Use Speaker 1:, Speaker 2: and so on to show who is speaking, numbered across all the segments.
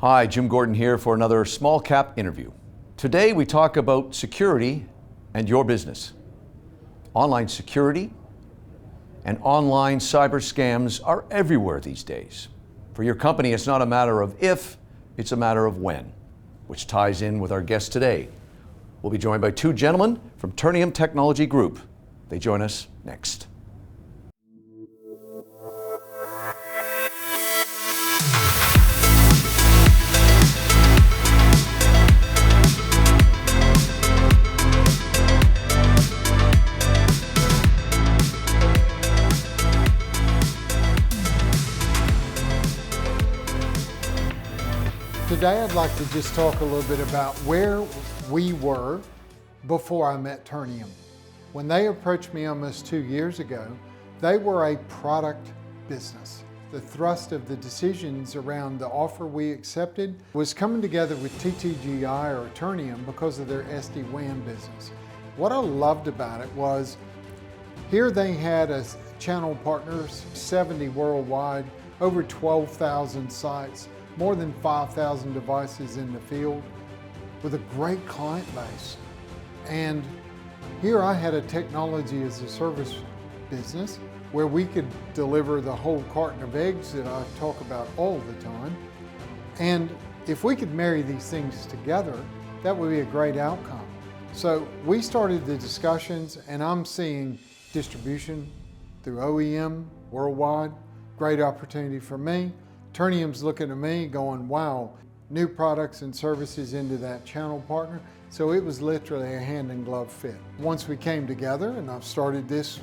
Speaker 1: Hi, Jim Gordon here for another small cap interview. Today we talk about security and your business. Online security and online cyber scams are everywhere these days. For your company, it's not a matter of if, it's a matter of when, which ties in with our guest today. We'll be joined by two gentlemen from Turnium Technology Group. They join us next.
Speaker 2: Today I'd like to just talk a little bit about where we were before I met Turnium. When they approached me almost 2 years ago, they were a product business. The thrust of the decisions around the offer we accepted was coming together with TTGI or Turnium because of their SD-Wan business. What I loved about it was here they had a channel partners, 70 worldwide, over 12,000 sites, more than 5,000 devices in the field with a great client base. And here I had a technology as a service business where we could deliver the whole carton of eggs that I talk about all the time. And if we could marry these things together, that would be a great outcome. So we started the discussions, and I'm seeing distribution through OEM worldwide, great opportunity for me. Turnium's looking at me going, wow, new products and services into that channel partner. So it was literally a hand in glove fit. Once we came together, and I've started this,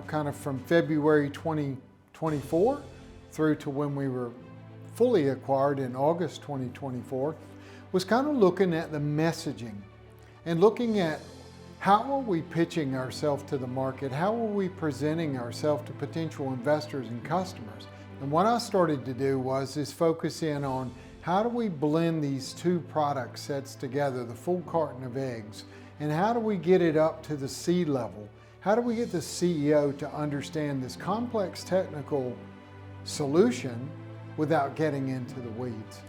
Speaker 2: kind of from February 2024 through to when we were fully acquired in August 2024, was kind of looking at the messaging and looking at how are we pitching ourselves to the market? How are we presenting ourselves to potential investors and customers? And what I started to do was focus in on how do we blend these two product sets together, the full carton of eggs, and how do we get it up to the C level? How do we get the CEO to understand this complex technical solution without getting into the weeds?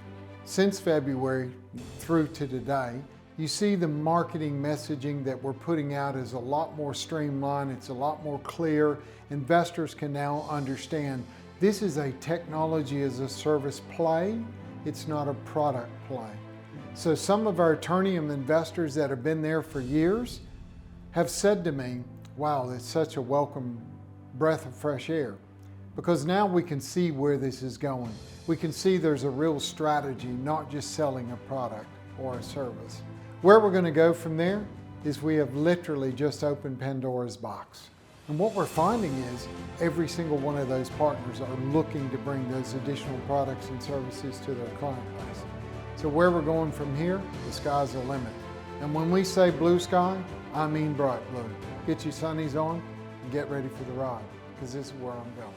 Speaker 2: Since February through to today, you see the marketing messaging that we're putting out is a lot more streamlined, it's a lot more clear. Investors can now understand this is a technology as a service play, it's not a product play. So some of our Turnium investors that have been there for years have said to me, wow, it's such a welcome breath of fresh air. Because now we can see where this is going. We can see there's a real strategy, not just selling a product or a service. Where we're going to go from there is we have literally just opened Pandora's box. And what we're finding is every single one of those partners are looking to bring those additional products and services to their client base. So where we're going from here, the sky's the limit. And when we say blue sky, I mean bright blue. Get your sunnies on and get ready for the ride, because this is where I'm going.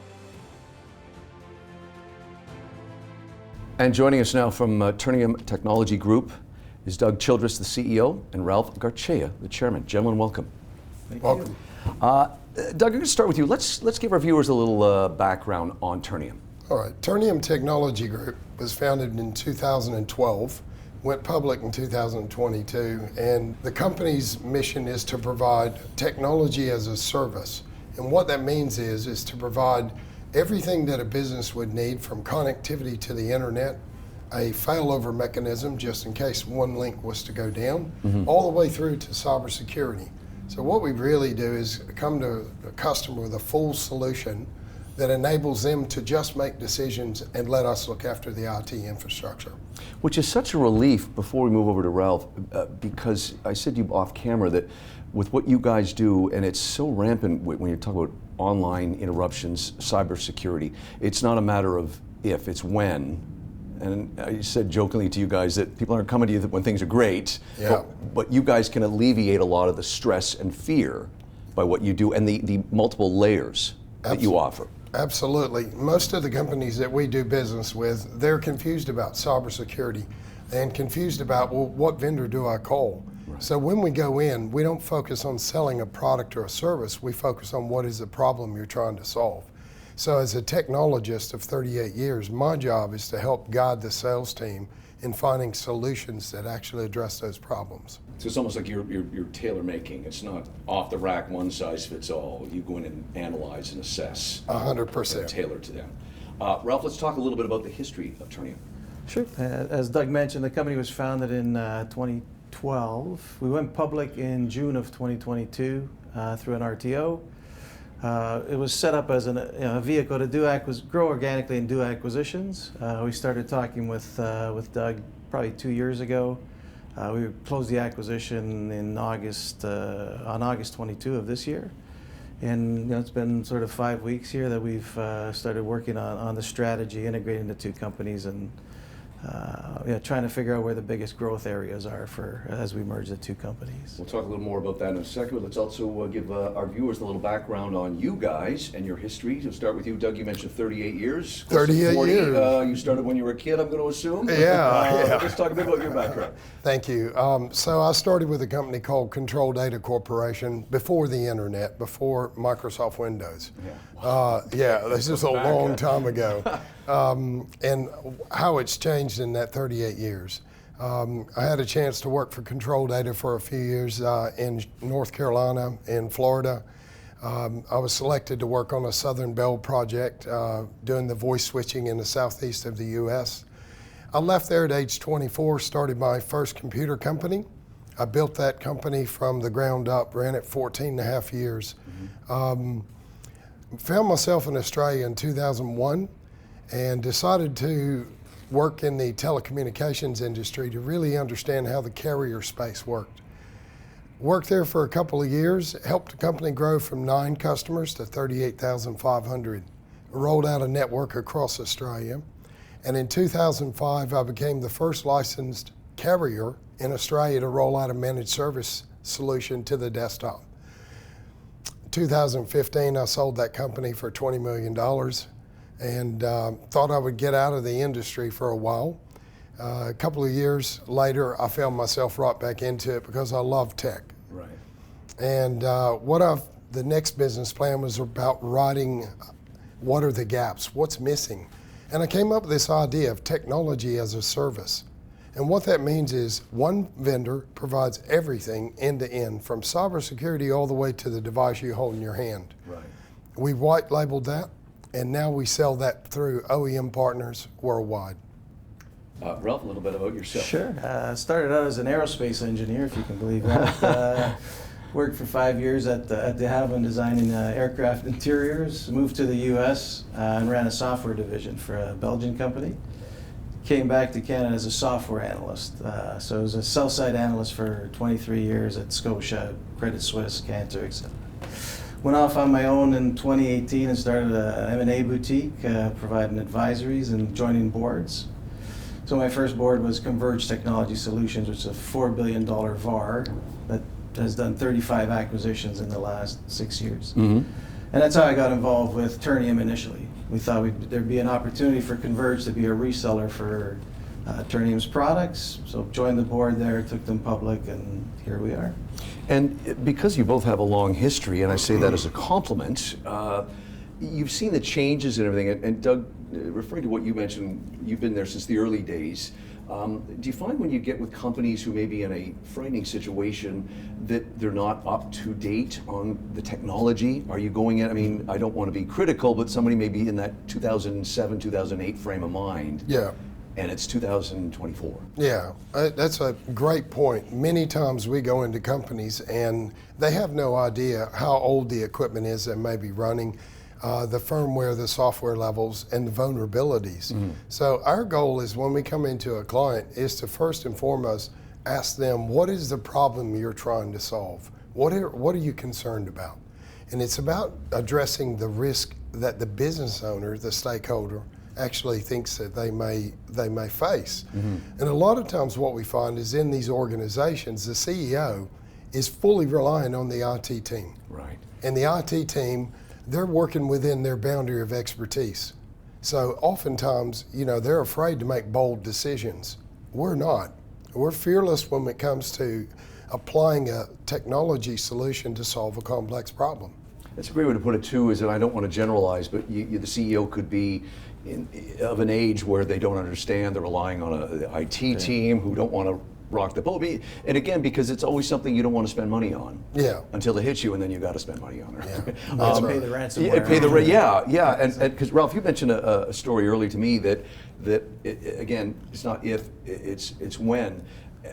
Speaker 1: And joining us now from Turnium Technology Group is Doug Childress, the CEO, and Ralph Garcea, the chairman. Gentlemen, welcome.
Speaker 3: Welcome.
Speaker 1: Doug, I'm going to start with you. Let's give our viewers a little background on Turnium.
Speaker 3: All right. Turnium Technology Group was founded in 2012, went public in 2022, and the company's mission is to provide technology as a service. And what that means is to provide everything that a business would need, from connectivity to the internet, a failover mechanism just in case one link was to go down, all the way through to cybersecurity. So what we really do is come to a customer with a full solution that enables them to just make decisions and let us look after the IT infrastructure.
Speaker 1: Which is such a relief, before we move over to Ralph, because I said to you off camera that with what you guys do, and it's so rampant when you talk about online interruptions, cybersecurity, it's not a matter of if, it's when. And I said jokingly to you guys that people aren't coming to you when things are great, but you guys can alleviate a lot of the stress and fear by what you do and the multiple layers that you offer.
Speaker 3: Absolutely. Most of the companies that we do business with, they're confused about cybersecurity and confused about, well, what vendor do I call? Right. So when we go in, we don't focus on selling a product or a service, we focus on what is the problem you're trying to solve. So as a technologist of 38 years, my job is to help guide the sales team in finding solutions that actually address those problems.
Speaker 1: So it's almost like you're tailor making. It's not off the rack, one size fits all. You go in and analyze and assess.
Speaker 3: 100%.
Speaker 1: Tailored to them. Ralph, let's talk a little bit about the history of Turnium.
Speaker 4: Sure. As Doug mentioned, the company was founded in 2012. We went public in June of 2022 through an RTO. It was set up as a vehicle to grow organically and do acquisitions. We started talking with Doug probably 2 years ago. We closed the acquisition in on August 22 of this year. And it's been sort of 5 weeks here that we've started working on the strategy, integrating the two companies, and trying to figure out where the biggest growth areas are as we merge the two companies.
Speaker 1: We'll talk a little more about that in a second. Let's also give our viewers a little background on you guys and your history. To start with you, Doug, you mentioned 38 years.
Speaker 3: 38 years.
Speaker 1: You started when you were a kid, I'm going to assume.
Speaker 3: Yeah.
Speaker 1: Let's talk a bit about your background.
Speaker 3: Thank you. So I started with a company called Control Data Corporation before the internet, before Microsoft Windows. This is a long time ago. And how it's changed in that 38 years. I had a chance to work for Control Data for a few years in North Carolina, in Florida. I was selected to work on a Southern Bell project doing the voice switching in the southeast of the U.S. I left there at age 24, started my first computer company. I built that company from the ground up, ran it 14 and a half years. Found myself in Australia in 2001 and decided to work in the telecommunications industry to really understand how the carrier space worked. Worked there for a couple of years, helped the company grow from 9 customers to 38,500. Rolled out a network across Australia. And in 2005, I became the first licensed carrier in Australia to roll out a managed service solution to the desktop. 2015, I sold that company for $20 million and thought I would get out of the industry for a while. A couple of years later, I found myself right back into it because I love tech.
Speaker 1: Right.
Speaker 3: And the next business plan was about writing what are the gaps, what's missing. And I came up with this idea of technology as a service. And what that means is one vendor provides everything end to end, from cybersecurity all the way to the device you hold in your hand.
Speaker 1: Right.
Speaker 3: We white labeled that, and now we sell that through OEM partners worldwide.
Speaker 1: Ralph, a little bit about yourself.
Speaker 4: Sure. Started out as an aerospace engineer, if you can believe that. Worked for 5 years at De Havilland designing aircraft interiors. Moved to the U.S. And ran a software division for a Belgian company. Came back to Canada as a software analyst. So I was a sell-side analyst for 23 years at Scotia, Credit Suisse, Cantor, etc. Went off on my own in 2018 and started an M&A boutique, providing advisories and joining boards. So my first board was Converge Technology Solutions, which is a $4 billion VAR that has done 35 acquisitions in the last 6 years. Mm-hmm. And that's how I got involved with Turnium initially. We thought there'd be an opportunity for Converge to be a reseller for Turnium's products. So joined the board there, took them public, and here we are.
Speaker 1: And because you both have a long history, and I say that as a compliment, you've seen the changes and everything. And Doug, referring to what you mentioned, you've been there since the early days. Do you find when you get with companies who may be in a frightening situation that they're not up to date on the technology? Are you going in, I mean, I don't want to be critical, but somebody may be in that 2007, 2008 frame of mind.
Speaker 3: Yeah.
Speaker 1: And it's 2024.
Speaker 3: Yeah, that's a great point. Many times we go into companies and they have no idea how old the equipment is that may be running, the firmware, the software levels, and the vulnerabilities. Mm-hmm. So our goal is when we come into a client is to first and foremost ask them, what is the problem you're trying to solve? What are you concerned about? And it's about addressing the risk that the business owner, the stakeholder, actually thinks that they may face. Mm-hmm. And a lot of times what we find is in these organizations, the CEO is fully relying on the IT team.
Speaker 1: Right.
Speaker 3: And the IT team, they're working within their boundary of expertise. So oftentimes, they're afraid to make bold decisions. We're not. We're fearless when it comes to applying a technology solution to solve a complex problem.
Speaker 1: That's a great way to put it too, is that I don't want to generalize, but the CEO could be of an age where they don't understand, they're relying on the IT team who don't want to rock the boat. And again, because it's always something you don't want to spend money on.
Speaker 3: Yeah.
Speaker 1: Until it hits you, and then you got to spend money on it.
Speaker 3: Yeah.
Speaker 4: Pay the ransomware.
Speaker 1: Yeah. And because Ralph, you mentioned a story early to me that again, it's not if, it's when.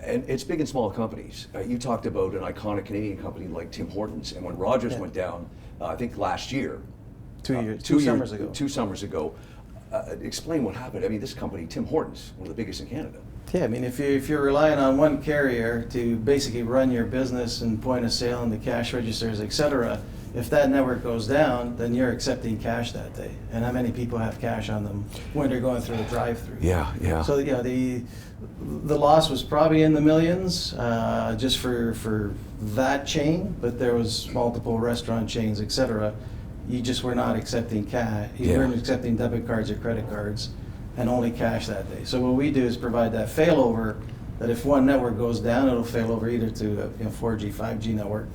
Speaker 1: And it's big and small companies. You talked about an iconic Canadian company like Tim Hortons, and when Rogers went down, I think last year,
Speaker 4: 2 summers ago.
Speaker 1: 2 summers ago. Explain what happened. I mean, this company, Tim Hortons, one of the biggest in Canada.
Speaker 4: Yeah, I mean, if you're relying on one carrier to basically run your business and point of sale and the cash registers, etc., if that network goes down, then you're accepting cash that day. And how many people have cash on them when they're going through the drive-through?
Speaker 1: Yeah.
Speaker 4: So the loss was probably in the millions just for that chain, but there was multiple restaurant chains, etc. You just were not accepting cash. You weren't accepting debit cards or credit cards, and only cash that day. So what we do is provide that failover, that if one network goes down, it'll fail over either to a 4G, 5G network,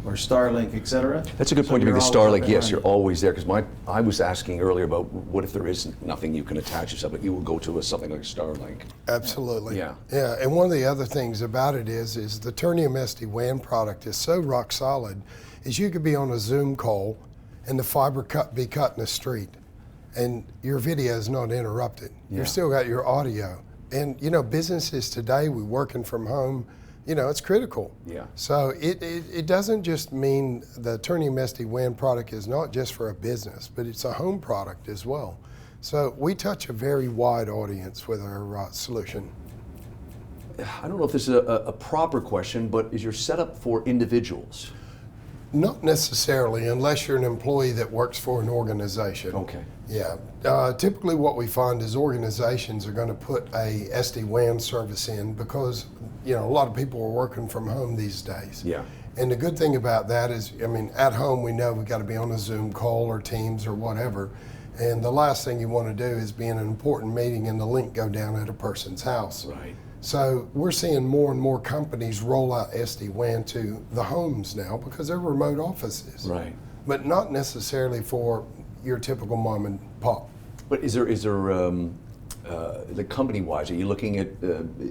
Speaker 4: or Starlink, etc.
Speaker 1: That's a good point to make. The Starlink, yes, you're always there. Because I was asking earlier about what if there is nothing you can attach yourself, but you will go to something like Starlink.
Speaker 3: Absolutely.
Speaker 1: Yeah.
Speaker 3: And one of the other things about it is the Turnium SD-Wan product is so rock solid, is you could be on a Zoom call and the fiber be cut in the street, and your video is not interrupted.
Speaker 1: Yeah.
Speaker 3: You've still got your audio. And businesses today, we're working from home, it's critical.
Speaker 1: Yeah.
Speaker 3: So it doesn't just mean the Turnium SD-Wan product is not just for a business, but it's a home product as well. So we touch a very wide audience with our solution.
Speaker 1: I don't know if this is a proper question, but is your setup for individuals?
Speaker 3: Not necessarily, unless you're an employee that works for an organization.
Speaker 1: Okay.
Speaker 3: Yeah. Typically what we find is organizations are going to put a SD-WAN service in because, a lot of people are working from home these days.
Speaker 1: Yeah.
Speaker 3: And the good thing about that is, at home we know we've got to be on a Zoom call or Teams or whatever. And the last thing you want to do is be in an important meeting and the link go down at a person's house.
Speaker 1: Right.
Speaker 3: So we're seeing more and more companies roll out SD-WAN to the homes now because they're remote offices.
Speaker 1: Right.
Speaker 3: But not necessarily for your typical mom and pop.
Speaker 1: But is there the company-wise, are you looking at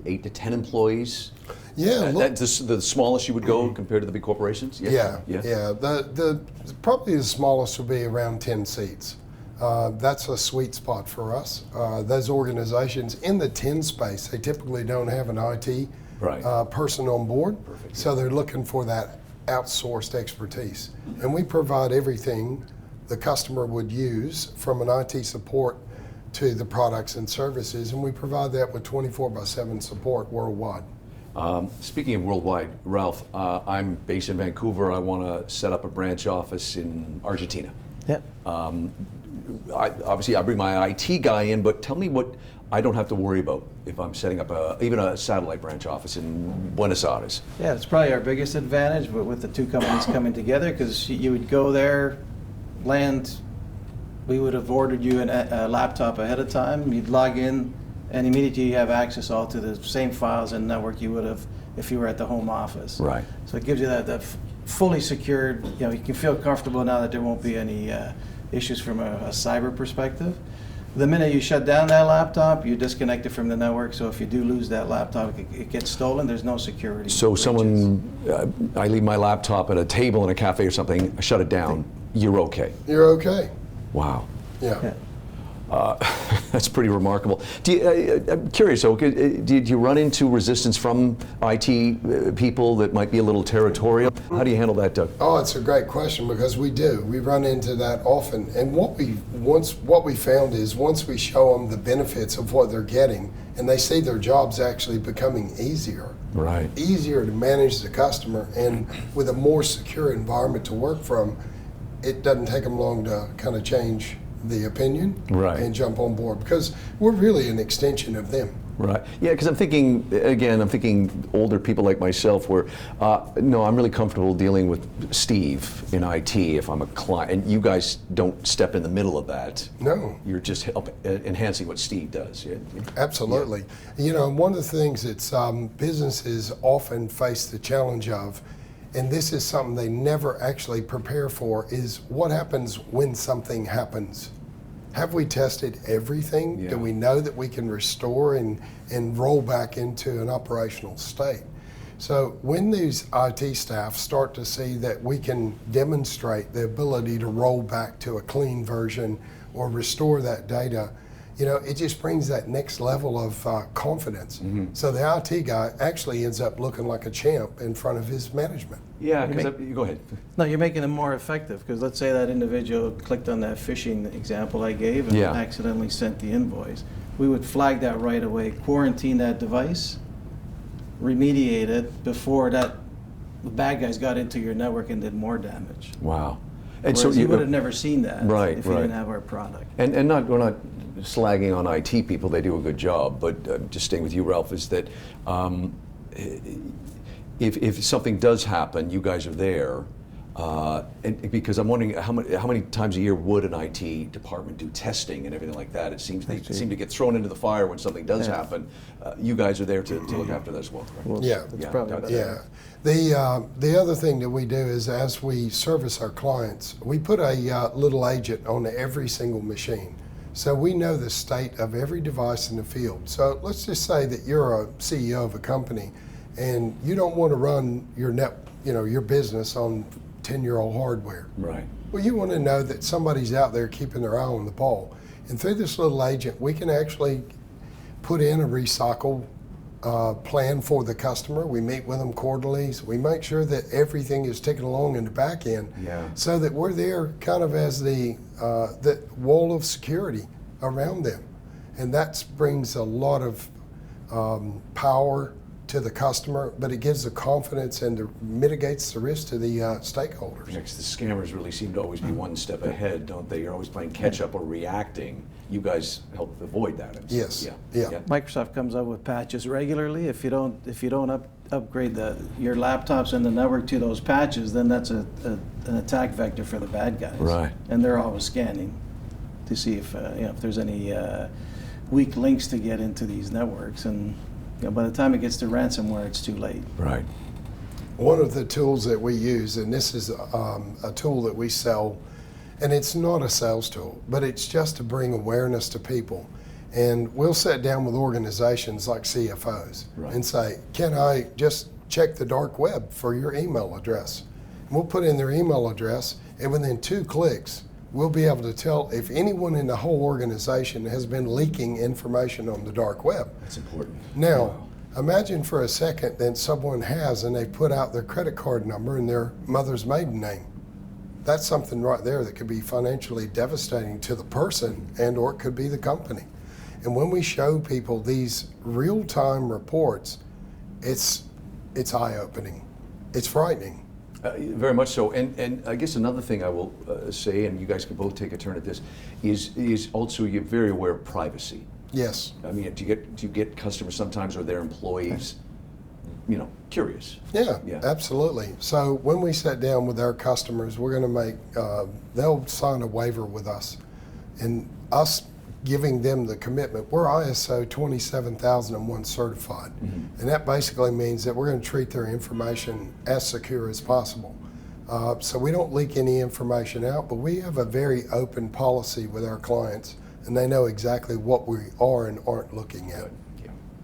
Speaker 1: 8 to 10 employees?
Speaker 3: Yeah.
Speaker 1: That's the smallest you would go compared to the big corporations?
Speaker 3: Yeah. The probably the smallest will be around 10 seats. That's a sweet spot for us. Those organizations in the 10 space, they typically don't have an IT person on board.
Speaker 1: Perfect.
Speaker 3: So they're looking for that outsourced expertise. And we provide everything the customer would use, from an IT support to the products and services, and we provide that with 24/7 support worldwide.
Speaker 1: Speaking of worldwide, Ralph, I'm based in Vancouver. I want to set up a branch office in Argentina.
Speaker 4: Yep.
Speaker 1: Obviously, I bring my IT guy in, but tell me what I don't have to worry about if I'm setting up even a satellite branch office in Buenos Aires.
Speaker 4: Yeah, it's probably our biggest advantage, but with the two companies coming together, because you would go there, land, we would have ordered you a laptop ahead of time, you'd log in, and immediately you have access all to the same files and network you would have if you were at the home office.
Speaker 1: Right.
Speaker 4: So it gives you that fully secured, you can feel comfortable now that there won't be any issues from a cyber perspective. The minute you shut down that laptop, you disconnect it from the network, so if you do lose that laptop, it gets stolen, there's no security.
Speaker 1: So I leave my laptop at a table in a cafe or something, I shut it down, you're okay?
Speaker 3: You're okay.
Speaker 1: Wow.
Speaker 3: Yeah.
Speaker 1: That's pretty remarkable. I'm curious, did you run into resistance from IT people that might be a little territorial? How do you handle that, Doug?
Speaker 3: Oh, it's a great question, because we do. We run into that often. And what we found is once we show them the benefits of what they're getting, and they see their jobs actually becoming easier.
Speaker 1: Right.
Speaker 3: Easier to manage the customer, and with a more secure environment to work from, it doesn't take them long to kind of change the opinion and jump on board, because we're really an extension of them.
Speaker 1: Right. Yeah, because I'm thinking older people like myself where, no, I'm really comfortable dealing with Steve in IT if I'm a client, and you guys don't step in the middle of that.
Speaker 3: No.
Speaker 1: You're just enhancing what Steve does. Yeah.
Speaker 3: Absolutely. One of the things that businesses often face the challenge of and this is something they never actually prepare for, is what happens when something happens. Have we tested everything?
Speaker 1: Yeah.
Speaker 3: Do we know that we can restore and roll back into an operational state? So when these IT staff start to see that we can demonstrate the ability to roll back to a clean version or restore that data, you know, it just brings that next level of confidence. So the IT guy actually ends up looking like a champ in front of his management.
Speaker 1: Yeah, because go ahead.
Speaker 4: No, you're making them more effective, because let's say that individual clicked on that phishing example I gave and
Speaker 1: Yeah.
Speaker 4: accidentally sent the invoice. We would flag that right away, quarantine that device, remediate it before the bad guys got into your network and did more damage.
Speaker 1: Wow. And
Speaker 4: Whereas you would have never seen that
Speaker 1: Right,
Speaker 4: if you
Speaker 1: right.
Speaker 4: didn't have our product.
Speaker 1: And we're not slagging on IT people, they do a good job, but just staying with you, Ralph, is that if something does happen, you guys are there. And because I'm wondering how many times a year would an IT department do testing and everything like that? It seems they seem to get thrown into the fire when something does happen. You guys are there to look after that as well, correct?
Speaker 4: Well,
Speaker 3: Yeah.
Speaker 4: that's probably better.
Speaker 3: Yeah. The other thing that we do is, as we service our clients, we put a little agent on every single machine. So we know the state of every device in the field. So let's just say that you're a CEO of a company and you don't want to run your business on 10-year-old hardware.
Speaker 1: Right.
Speaker 3: Well, you want to know that somebody's out there keeping their eye on the ball. And through this little agent, we can actually put in a recycle plan for the customer. We meet with them quarterly. So we make sure that everything is ticking along in the back end, so that we're there kind of as the wall of security around them. And that brings a lot of power to the customer, but it gives the confidence and mitigates the risk to the stakeholders.
Speaker 1: Next, the scammers really seem to always be one step ahead, don't they? You're always playing catch up or reacting. You guys help avoid that.
Speaker 3: Yes.
Speaker 1: Yeah.
Speaker 4: Microsoft comes up with patches regularly. If you don't upgrade your laptops and the network to those patches, then that's an attack vector for the bad guys.
Speaker 1: Right.
Speaker 4: And they're always scanning to see if there's any weak links to get into these networks. And by the time it gets to ransomware, it's too late.
Speaker 1: Right.
Speaker 3: One of the tools that we use, and this is a tool that we sell, and it's not a sales tool, but it's just to bring awareness to people. And we'll sit down with organizations like CFOs and say, can I just check the dark web for your email address? And we'll put in their email address, and within 2 clicks, we'll be able to tell if anyone in the whole organization has been leaking information on the dark web.
Speaker 1: That's important.
Speaker 3: Now, imagine for a second that someone has, and they put out their credit card number and their mother's maiden name. That's something right there that could be financially devastating to the person, and or it could be the company. And when we show people these real-time reports, it's eye-opening. It's frightening.
Speaker 1: Very much so. And I guess another thing I will say, and you guys can both take a turn at this, is also you're very aware of privacy.
Speaker 3: Yes.
Speaker 1: I mean, do you get customers sometimes or their employees, curious?
Speaker 3: Yeah, absolutely. So when we sit down with our customers, we're going to make, they'll sign a waiver with us. And us giving them the commitment, we're ISO 27001 certified. And that basically means that we're going to treat their information as secure as possible. So we don't leak any information out, but we have a very open policy with our clients, and they know exactly what we are and aren't looking at.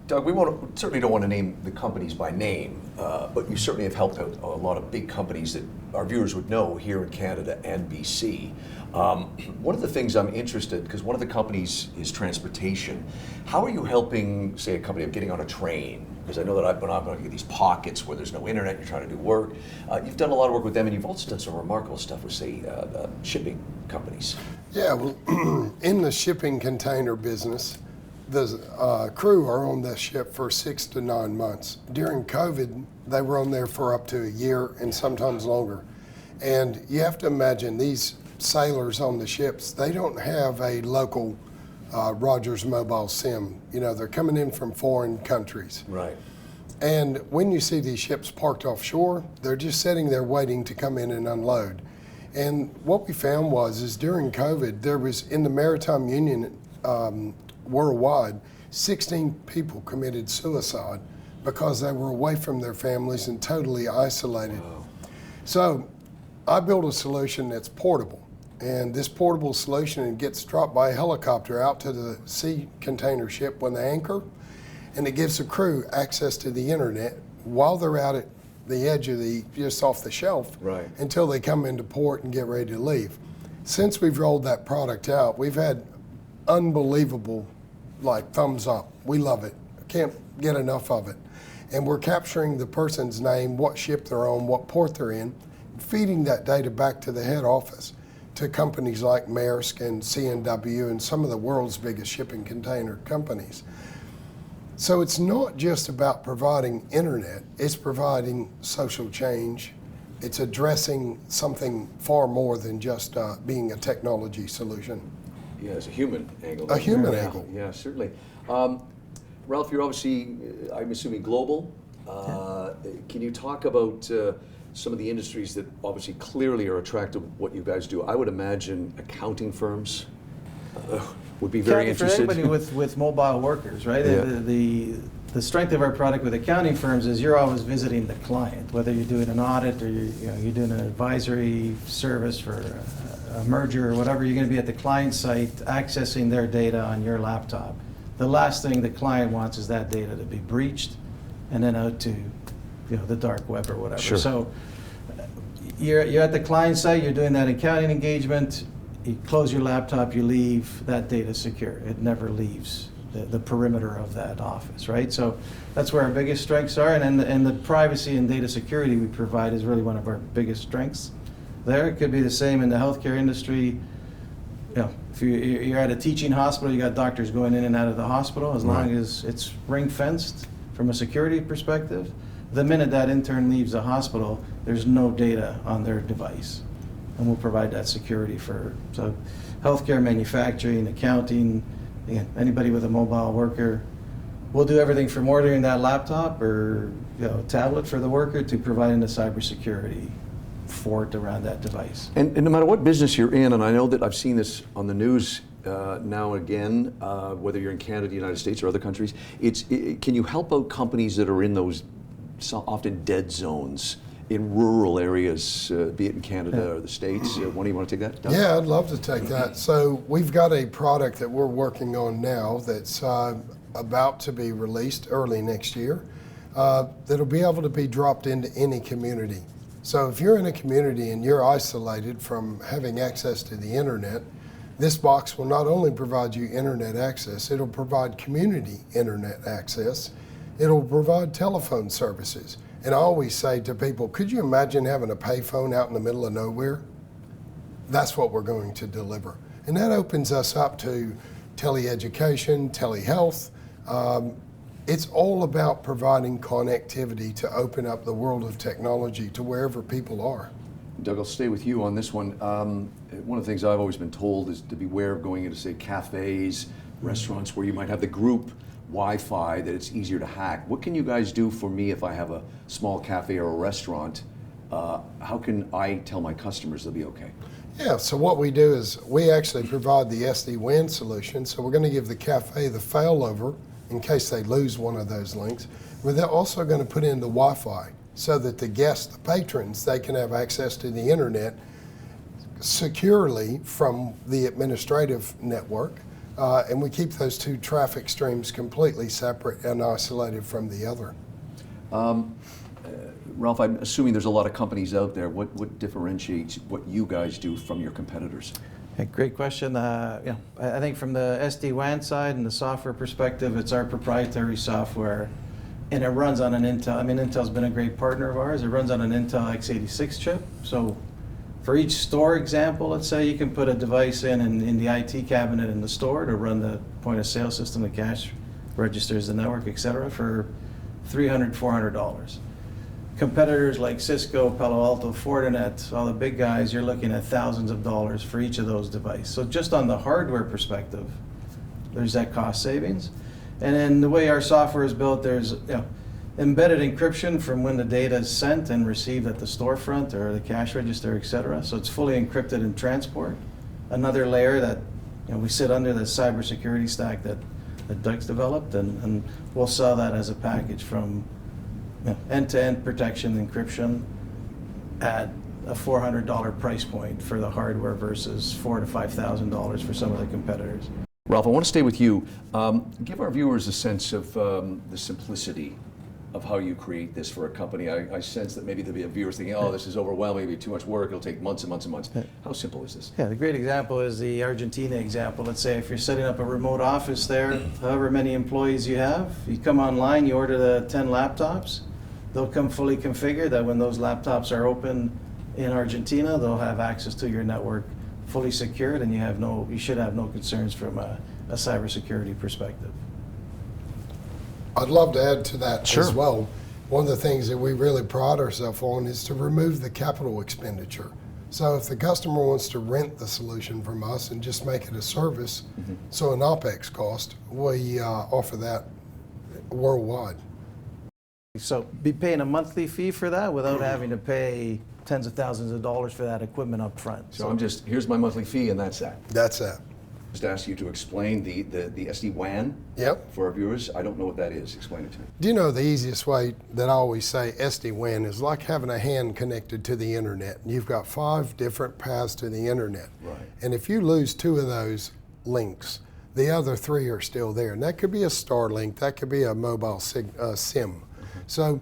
Speaker 1: Doug, we certainly don't want to name the companies by name, but you certainly have helped out a lot of big companies that our viewers would know here in Canada and BC. One of the things I'm interested, because one of the companies is transportation, how are you helping, say, a company of getting on a train? Because I know that I've been on these pockets where there's no internet, you're trying to do work. You've done a lot of work with them, and you've also done some remarkable stuff with, say, shipping companies.
Speaker 3: Yeah, well, in the shipping container business, the crew are on that ship for 6 to 9 months. During COVID, they were on there for up to a year and sometimes longer. And you have to imagine these sailors on the ships, they don't have a local Rogers mobile SIM. They're coming in from foreign countries.
Speaker 1: Right.
Speaker 3: And when you see these ships parked offshore, they're just sitting there waiting to come in and unload. And what we found is during COVID, there was, in the Maritime Union worldwide, 16 people committed suicide because they were away from their families and totally isolated. So I built a solution that's portable. And this portable solution gets dropped by a helicopter out to the sea container ship when they anchor, and it gives the crew access to the internet while they're out at the edge of just off the shelf,
Speaker 1: Right.
Speaker 3: until they come into port and get ready to leave. Since we've rolled that product out, we've had unbelievable, thumbs up. We love it. Can't get enough of it. And we're capturing the person's name, what ship they're on, what port they're in, feeding that data back to the head office, to companies like Maersk and CNW and some of the world's biggest shipping container companies. So it's not just about providing internet, it's providing social change. It's addressing something far more than just being a technology solution.
Speaker 1: Yeah, it's a human angle.
Speaker 3: A human angle.
Speaker 1: Yeah, certainly. Ralph, you're obviously, I'm assuming, global. Can you talk about some of the industries that obviously clearly are attracted to what you guys do? I would imagine accounting firms would be very interested.
Speaker 4: For anybody with mobile workers, right?
Speaker 1: Yeah.
Speaker 4: The strength of our product with accounting firms is you're always visiting the client, whether you're doing an audit or you're doing an advisory service for a merger or whatever. You're going to be at the client site accessing their data on your laptop. The last thing the client wants is that data to be breached and then out to the dark web or whatever.
Speaker 1: Sure.
Speaker 4: So you're at the client site, you're doing that accounting engagement, you close your laptop, you leave, that data secure. It never leaves the perimeter of that office, right? So that's where our biggest strengths are, and the privacy and data security we provide is really one of our biggest strengths there. It could be the same in the healthcare industry. If you're at a teaching hospital, you got doctors going in and out of the hospital, as long as it's ring-fenced from a security perspective. The minute that intern leaves the hospital, there's no data on their device. And we'll provide that security for healthcare, manufacturing, accounting, anybody with a mobile worker. We'll do everything from ordering that laptop or tablet for the worker to providing the cybersecurity fort around that device.
Speaker 1: And no matter what business you're in, and I know that I've seen this on the news now and again, whether you're in Canada, the United States, or other countries, can you help out companies that are in those often dead zones in rural areas, be it in Canada or the States? One of you want to take that, Doug?
Speaker 3: Yeah, I'd love to take that. So we've got a product that we're working on now that's about to be released early next year that'll be able to be dropped into any community. So if you're in a community and you're isolated from having access to the internet, this box will not only provide you internet access, it'll provide community internet access, it'll provide telephone services. And I always say to people, could you imagine having a payphone out in the middle of nowhere? That's what we're going to deliver. And that opens us up to teleeducation, telehealth. It's all about providing connectivity to open up the world of technology to wherever people are.
Speaker 1: Doug, I'll stay with you on this one. One of the things I've always been told is to beware of going into, say, cafes, restaurants where you might have the group Wi-Fi, that it's easier to hack. What can you guys do for me if I have a small cafe or a restaurant? How can I tell my customers they'll be okay?
Speaker 3: Yeah, so what we do is we actually provide the SD-Wan solution. So we're going to give the cafe the failover in case they lose one of those links. But they're also going to put in the Wi-Fi so that the guests, the patrons, they can have access to the internet securely from the administrative network. And we keep those two traffic streams completely separate and isolated from the other.
Speaker 1: Ralph, I'm assuming there's a lot of companies out there. What differentiates what you guys do from your competitors?
Speaker 4: Yeah, great question. I think from the SD-WAN side and the software perspective, it's our proprietary software, and it runs on an Intel. I mean, Intel's been a great partner of ours. It runs on an Intel x86 chip. So for each store example, let's say you can put a device in the IT cabinet in the store to run the point of sale system, the cash registers, the network, et cetera, for $300, $400. Competitors like Cisco, Palo Alto, Fortinet, all the big guys, you're looking at thousands of dollars for each of those devices. So just on the hardware perspective, there's that cost savings. And then the way our software is built, there's embedded encryption from when the data is sent and received at the storefront or the cash register, et cetera. So it's fully encrypted in transport. Another layer that we sit under the cybersecurity stack that Doug's developed, and we'll sell that as a package from end-to-end protection, encryption, at a $400 price point for the hardware versus $4,000 to $5,000 for some of the competitors.
Speaker 1: Ralph, I want to stay with you. Give our viewers a sense of the simplicity of how you create this for a company. I sense that maybe there'll be viewers thinking, oh, this is overwhelming, maybe too much work, it'll take months and months and months. How simple is this?
Speaker 4: Yeah, the great example is the Argentina example. Let's say if you're setting up a remote office there, however many employees you have, you come online, you order the 10 laptops, they'll come fully configured that when those laptops are open in Argentina, they'll have access to your network fully secured, and you should have no concerns from a cybersecurity perspective.
Speaker 3: I'd love to add to that as well. One of the things that we really pride ourselves on is to remove the capital expenditure. So if the customer wants to rent the solution from us and just make it a service, so an OpEx cost, we offer that worldwide.
Speaker 4: So be paying a monthly fee for that without having to pay tens of thousands of dollars for that equipment up front.
Speaker 1: So here's my monthly fee and that's that.
Speaker 3: That's that.
Speaker 1: Just ask you to explain the SD-Wan for our viewers. I don't know what that is. Explain it to me.
Speaker 3: Do you know the easiest way that I always say SD-WAN is like having a hand connected to the internet. You've got 5 different paths to the internet.
Speaker 1: Right.
Speaker 3: And if you lose 2 of those links, the other 3 are still there. And that could be a Starlink, that could be a mobile SIM. So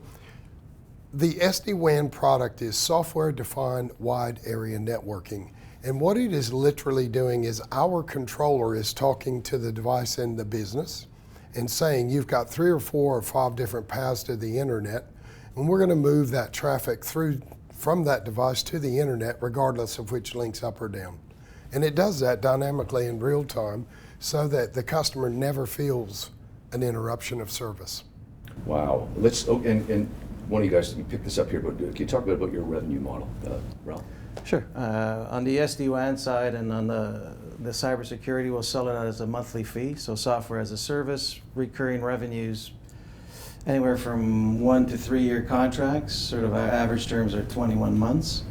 Speaker 3: the SD-WAN product is software-defined wide area networking. And what it is literally doing is our controller is talking to the device in the business and saying, you've got 3 or 4 or 5 different paths to the internet, and we're going to move that traffic through from that device to the internet regardless of which link's up or down. And it does that dynamically in real time so that the customer never feels an interruption of service.
Speaker 1: Wow. And one of you guys, you pick this up here, but can you talk a bit about your revenue model, Ralph?
Speaker 4: Sure. On the SD-WAN side and on the cybersecurity, we'll sell it as a monthly fee. So software as a service, recurring revenues, anywhere from 1 to 3 year contracts. Sort of our average terms are 21 months.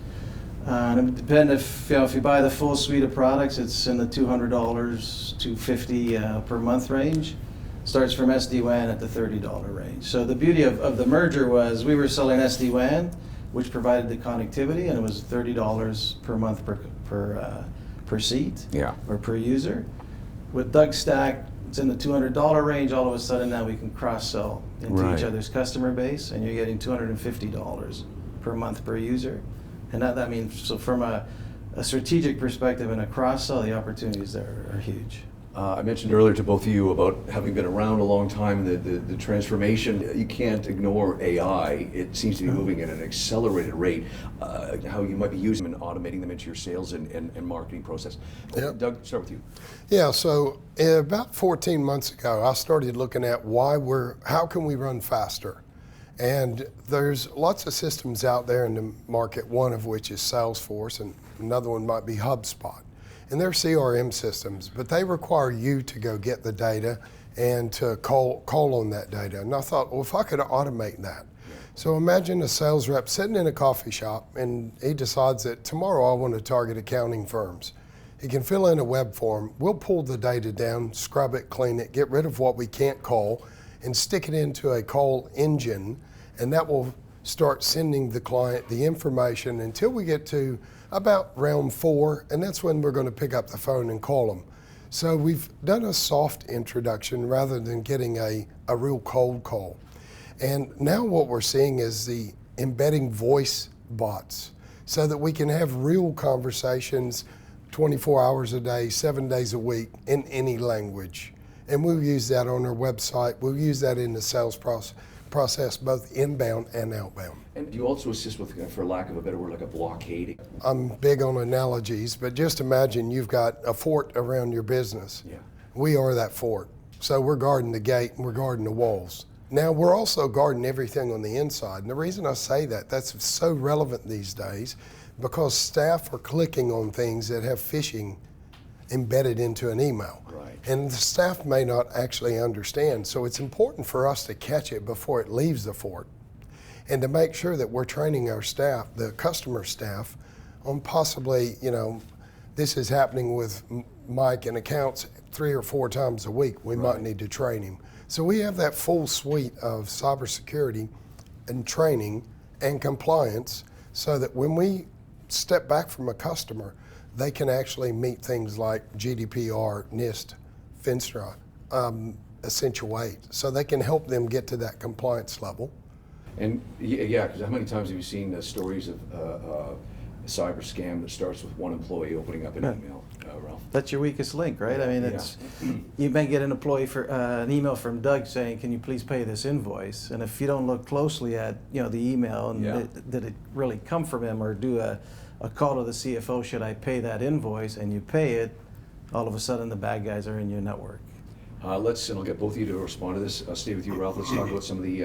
Speaker 4: And it depends if you buy the full suite of products, it's in the $200 to $50 per month range. Starts from SD-WAN at the $30 range. So the beauty of the merger was we were selling SD-WAN, which provided the connectivity, and it was $30 per month per seat or per user. With DugStack, it's in the $200 range. All of a sudden now we can cross-sell into each other's customer base, and you're getting $250 per month per user. And that means, so from a strategic perspective and a cross-sell, the opportunities there are huge.
Speaker 1: I mentioned earlier to both of you about having been around a long time, the transformation. You can't ignore AI. It seems to be moving at an accelerated rate. How you might be using them and automating them into your sales and marketing process. Doug, start with you.
Speaker 3: Yeah, so about 14 months ago, I started looking at how can we run faster? And there's lots of systems out there in the market, one of which is Salesforce, and another one might be HubSpot. And they're CRM systems, but they require you to go get the data and to call on that data. And I thought, well, if I could automate that. So imagine a sales rep sitting in a coffee shop and he decides that tomorrow I want to target accounting firms. He can fill in a web form. We'll pull the data down, scrub it, clean it, get rid of what we can't call, and stick it into a call engine, and that will start sending the client the information until we get to about round 4, and that's when we're going to pick up the phone and call them. So we've done a soft introduction rather than getting a real cold call. And now what we're seeing is the embedding voice bots so that we can have real conversations 24 hours a day, 7 days a week in any language. And we'll use that on our website. We'll use that in the sales process, both inbound and outbound.
Speaker 1: And do you also assist with, for lack of a better word, like a blockade?
Speaker 3: I'm big on analogies, but just imagine you've got a fort around your business.
Speaker 1: Yeah.
Speaker 3: We are that fort. So we're guarding the gate and we're guarding the walls. Now we're also guarding everything on the inside. And the reason I say that's so relevant these days, because staff are clicking on things that have phishing embedded into an email.
Speaker 1: Right.
Speaker 3: And the staff may not actually understand. So it's important for us to catch it before it leaves the fort, and to make sure that we're training our staff, the customer staff, on possibly, this is happening with Mike in accounts 3 or 4 times a week. We might need to train him. So we have that full suite of cybersecurity and training and compliance so that when we step back from a customer, they can actually meet things like GDPR, NIST, FINSTRA, Essential 8, so they can help them get to that compliance level.
Speaker 1: And yeah, because how many times have you seen stories of a cyber scam that starts with one employee opening up an email, Ralph?
Speaker 4: That's your weakest link, right? I mean, it's you may get an employee for an email from Doug saying, "Can you please pay this invoice?" And if you don't look closely at the email and did it really come from him, or do a call to the CFO, should I pay that invoice? And you pay it, all of a sudden the bad guys are in your network.
Speaker 1: And I'll get both of you to respond to this. I'll stay with you, Ralph. Let's talk about some of the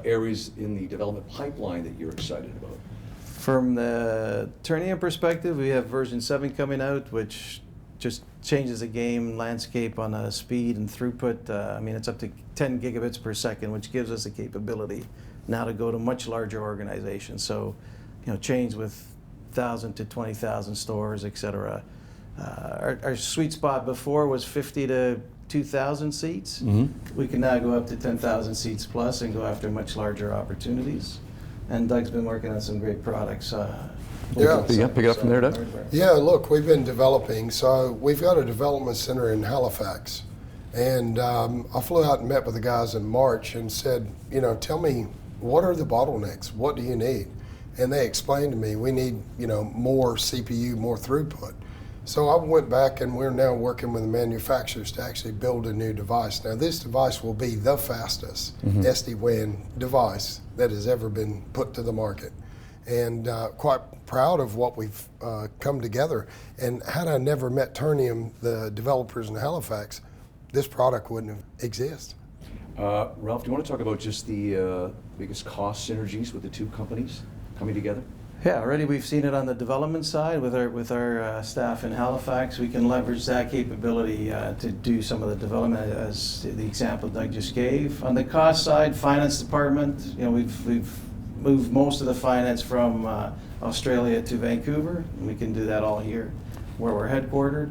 Speaker 1: areas in the development pipeline that you're excited about.
Speaker 4: From the Turnium perspective, we have version 7 coming out, which just changes the game landscape on speed and throughput. I mean, it's up to 10 gigabits per second, which gives us the capability now to go to much larger organizations. So, change with 1,000 to 20,000 stores, et cetera. Our sweet spot before was 50 to 2,000 seats. Mm-hmm. We can now go up to 10,000 seats plus and go after much larger opportunities. And Doug's been working on some great products.
Speaker 1: Pick it up from there, Doug.
Speaker 3: Yeah, look, we've been developing. So we've got a development center in Halifax. And I flew out and met with the guys in March and said, tell me, what are the bottlenecks? What do you need? And they explained to me, we need, more CPU, more throughput. So I went back, and we're now working with the manufacturers to actually build a new device. Now, this device will be the fastest SD-Wan device that has ever been put to the market. And quite proud of what we've come together. And had I never met Turnium, the developers in Halifax, this product wouldn't exist.
Speaker 1: Ralph, do you want to talk about just the biggest cost synergies with the two companies coming together?
Speaker 4: Yeah, already we've seen it on the development side with our staff in Halifax. We can leverage that capability to do some of the development, as the example Doug just gave. On the cost side, finance department, we've moved most of the finance from Australia to Vancouver, and we can do that all here where we're headquartered.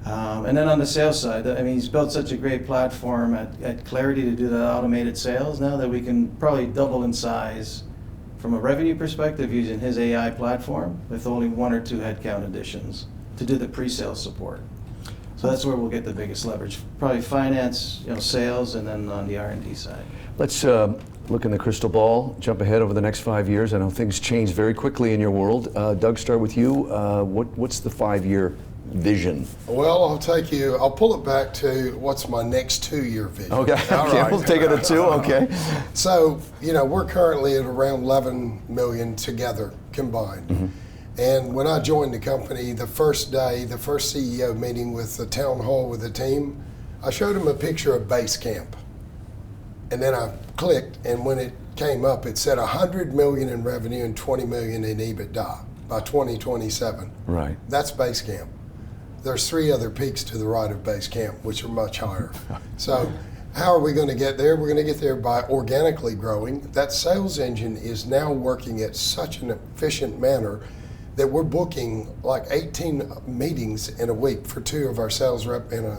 Speaker 4: And then on the sales side, I mean, he's built such a great platform at Claritii to do the automated sales now that we can probably double in size from a revenue perspective using his AI platform with only 1 or 2 headcount additions to do the pre-sales support. So that's where we'll get the biggest leverage. Probably finance, sales, and then on the R&D side.
Speaker 1: Let's look in the crystal ball, jump ahead over the next 5 years. I know things change very quickly in your world. Doug, start with you. What's the 5-year vision?
Speaker 3: Well, I'll pull it back to what's my next 2-year vision.
Speaker 1: Okay,
Speaker 3: All right.
Speaker 1: We'll take it at 2, okay.
Speaker 3: So, we're currently at around 11 million together combined. Mm-hmm. And when I joined the company, the first day, the first CEO meeting with the town hall with the team, I showed him a picture of Basecamp. And then I clicked, and when it came up, it said 100 million in revenue and 20 million in EBITDA by 2027.
Speaker 1: Right.
Speaker 3: That's Basecamp. There's 3 other peaks to the right of Basecamp, which are much higher. So how are we going to get there? We're going to get there by organically growing. That sales engine is now working at such an efficient manner that we're booking like 18 meetings in a week for 2 of our sales rep in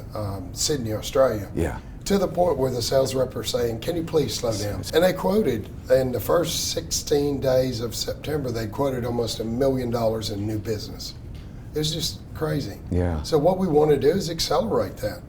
Speaker 3: Sydney, Australia. Yeah. To the point where the sales rep are saying, can you please slow down? And they quoted, in the first 16 days of September, they quoted almost $1 million in new business. It was just crazy. Yeah. So what we want to do is accelerate that.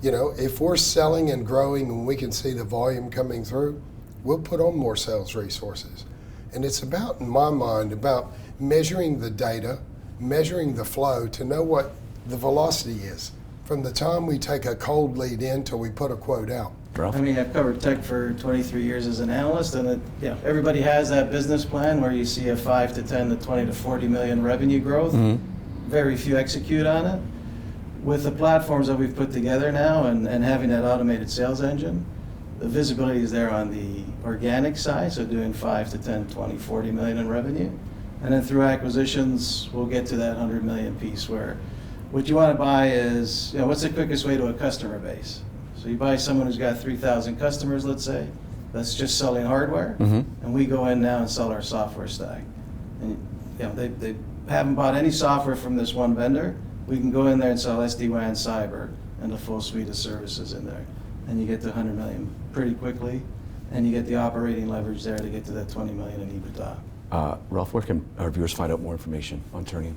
Speaker 3: If we're selling and growing and we can see the volume coming through, we'll put on more sales resources. And it's about, in my mind, about measuring the data, measuring the flow to know what the velocity is from the time we take a cold lead in till we put a quote out.
Speaker 4: I mean, I've covered tech for 23 years as an analyst, and everybody has that business plan where you see a 5 to 10 to 20 to 40 million revenue growth. Mm-hmm. Very few execute on it. With the platforms that we've put together now and having that automated sales engine, the visibility is there on the organic side, so doing 5 to 10, 20, 40 million in revenue. And then through acquisitions, we'll get to that 100 million piece where what you want to buy is, what's the quickest way to a customer base? So you buy someone who's got 3,000 customers, let's say, that's just selling hardware, and we go in now and sell our software stack. And they haven't bought any software from this one vendor. We can go in there and sell SD-Wan cyber and the full suite of services in there. And you get to 100 million pretty quickly, and you get the operating leverage there to get to that 20 million in EBITDA.
Speaker 1: Ralph, where can our viewers find out more information on Turnium?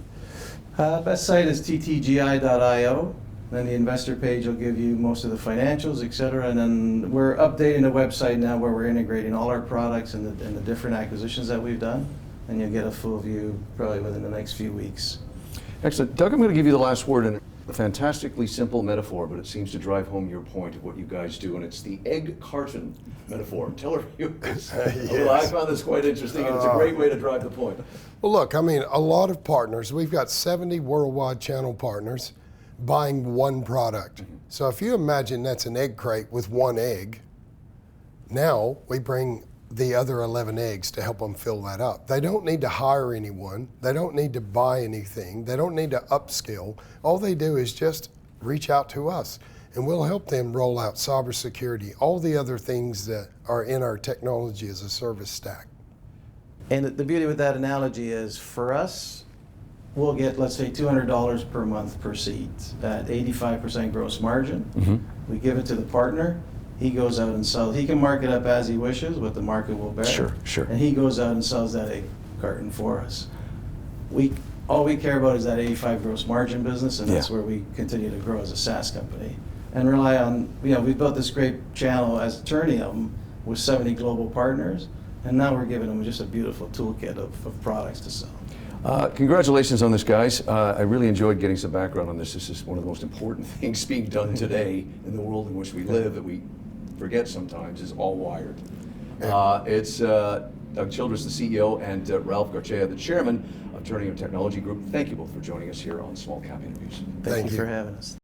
Speaker 4: Best site is ttgi.io. Then the investor page will give you most of the financials, et cetera. And then we're updating the website now where we're integrating all our products and the different acquisitions that we've done. And you'll get a full view probably within the next few weeks.
Speaker 1: Excellent. Doug, I'm going to give you the last word in a fantastically simple metaphor, but it seems to drive home your point of what you guys do, and it's the egg carton metaphor. Tell our viewers. Well, I found this quite interesting, and it's a great way to drive the point.
Speaker 3: Well, look, I mean, a lot of partners. We've got 70 worldwide channel partners buying one product. So if you imagine that's an egg crate with one egg, now we bring the other 11 eggs to help them fill that up. They don't need to hire anyone. They don't need to buy anything. They don't need to upskill. All they do is just reach out to us, and we'll help them roll out cybersecurity, all the other things that are in our technology as a service stack.
Speaker 4: And the beauty with that analogy is, for us, we'll get, let's say, $200 per month per seat at 85% gross margin. We give it to the partner. He goes out and sells. He can mark it up as he wishes, what the market will bear.
Speaker 1: Sure.
Speaker 4: And he goes out and sells that egg carton for us. All we care about is that 85 gross margin business, and that's where we continue to grow as a SaaS company. And rely on, we've built this great channel as Turnium with 70 global partners, and now we're giving them just a beautiful toolkit of products to sell.
Speaker 1: Congratulations on this, guys. I really enjoyed getting some background on this. This is one of the most important things being done today in the world in which we live that we forget sometimes is all wired. It's Doug Childress, the CEO, and Ralph Garcea, the chairman of Turnium Technology Group. Thank you both for joining us here on Small Cap Interviews.
Speaker 4: Thank you for having us.